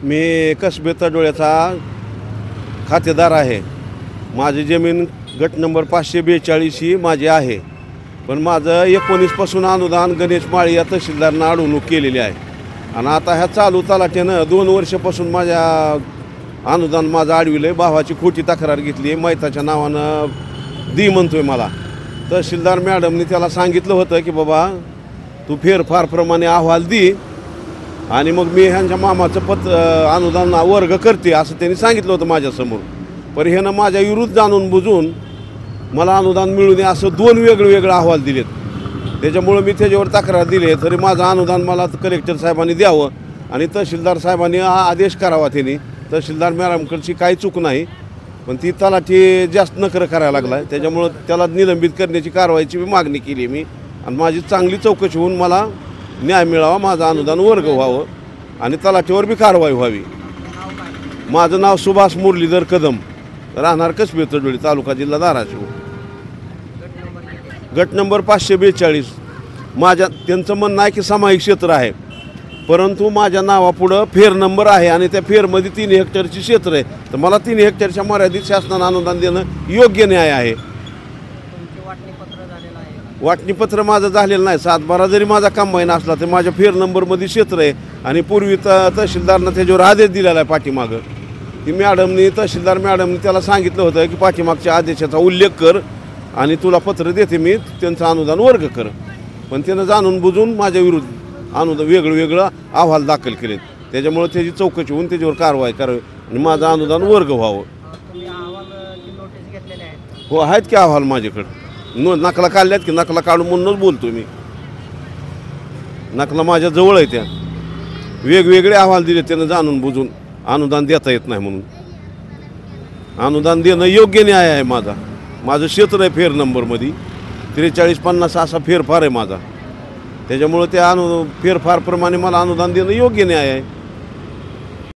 मी कसबे तडोळ्याचा खातेदार आहे. माझी जमीन गट नंबर 542 ही माझी आहे. पण माझं 19 पासून अनुदान गणेश माळी या तहसीलदारनं अडवणूक केलेली आहे. आणि आता ह्या चालू तलाट्यानं 2 वर्षापासून माझ्या अनुदान माझं अडविलं आहे. भावाची खोटी तक्रार घेतली आहे. मैताच्या नावानं दी म्हणतोय मला. तहसीलदार मॅडमनी त्याला सांगितलं होतं की बाबा तू फेरफारप्रमाणे अहवाल दी आणि मग मी ह्यांच्या मामाचं अनुदान वर्ग करते असं त्यांनी सांगितलं होतं माझ्यासमोर. पण ह्यानं माझ्या विरुद्ध जाणून बुजून मला अनुदान मिळू नये असं 2 वेगवेगळे अहवाल दिलेत. त्याच्यामुळं मी त्याच्यावर तक्रार दिली आहे. तरी माझं अनुदान मला कलेक्टर साहेबांनी द्यावं आणि तहसीलदार साहेबांनी हा आदेश करावा. त्यांनी तहसीलदार मॅडमकडची काही चूक नाही, पण ती तलाठी जास्त नखरं करायला लागला आहे. त्याच्यामुळं त्याला निलंबित करण्याची कारवाईची मागणी केली मी. आणि माझी चांगली चौकशी होऊन मला न्याय मिळावा, माझं अनुदान वर्ग व्हावं आणि तलाठीवर बी कारवाई व्हावी. माझं नाव सुभाष मुरलीधर कदम, राहणार कसबे तडोळी, तालुका जिल्हा धाराशिव. गट नंबर 542. त्यांचं म्हणणं आहे की सामायिक क्षेत्र आहे, परंतु माझ्या नावापुढं फेर नंबर आहे आणि त्या फेरमध्ये 3 हेक्टरची क्षेत्र आहे. तर मला 3 हेक्टरच्या मर्यादित शासनानं अनुदान देणं योग्य न्याय आहे. वाटणीपत्र माझं झालेलं नाही. 7/12 जरी माझा कंबाईन असला तर माझ्या फेर नंबरमध्ये क्षेत्र आहे. आणि पूर्वी तहसीलदारनं त्याच्यावर आदेश दिलेला आहे पाठीमागं. ती तहसीलदार मॅडमनी त्याला सांगितलं होतं की पाठीमागच्या आदेशाचा उल्लेख कर आणि तुला पत्र देते मी, त्यांचं अनुदान वर्ग कर. पण त्यानं जाणून बुजून माझ्या विरुद्ध अनुदान वेगळं अहवाल दाखल केलेत. त्याच्यामुळे त्याची चौकशी होऊन त्याच्यावर कारवाई करावी आणि माझं अनुदान वर्ग व्हावं. हो, आहेत की अहवाल माझ्याकडं. नकला काढल्यात की नकला काढून म्हणूनच बोलतो मी. नकला माझ्या जवळ आहे. त्या वेगवेगळे अहवाल दिले त्यानं जाणून बुजून अनुदान देता येत नाही म्हणून. अनुदान देणं योग्य न्याय आहे माझा. माझं क्षेत्र आहे फेर नंबरमध्ये 43-50 असा फेरफार आहे माझा. त्याच्यामुळं त्या फेरफारप्रमाणे मला अनुदान देणं योग्य न्याय आहे.